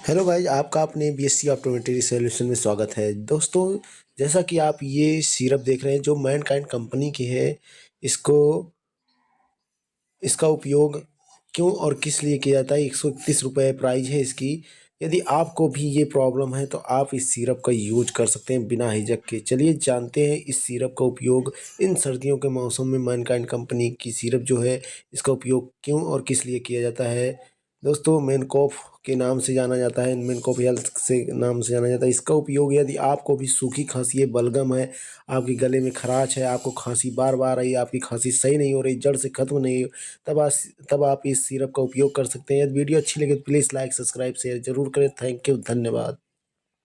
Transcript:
Hello guys, आपका अपने BSc optometry solution में स्वागत है। दोस्तों, जैसा कि आप ये सिरप देख रहे हैं जो मैनकाइंड कंपनी की है। इसको इसका उपयोग क्यों और किस लिए किया जाता है? 131 रुपये प्राइस है इसकी। यदि आपको भी ये प्रॉब्लम है तो आप इस सिरप का यूज कर सकते हैं बिना हिचक के। चलिए जानते हैं इस सिरप का उपयोग। इन सर्दियों के मौसम में मैनकाइंड कंपनी की सिरप जो है, इसका उपयोग क्यों और किस लिए किया जाता है। दोस्तों, मेनकोफ के नाम से जाना जाता है, मेनकोफ हेल्थ से नाम से जाना जाता है। इसका उपयोग यदि आपको भी सूखी खांसी है, बलगम है, आपके गले में खराश है, आपको खांसी बार बार आई, आपकी खांसी सही नहीं हो रही, जड़ से खत्म नहीं, तब आप इस सिरप का उपयोग कर सकते हैं। यदि वीडियो अच्छी लगे तो प्लीज़ लाइक, सब्सक्राइब, शेयर ज़रूर करें। थैंक यू, धन्यवाद।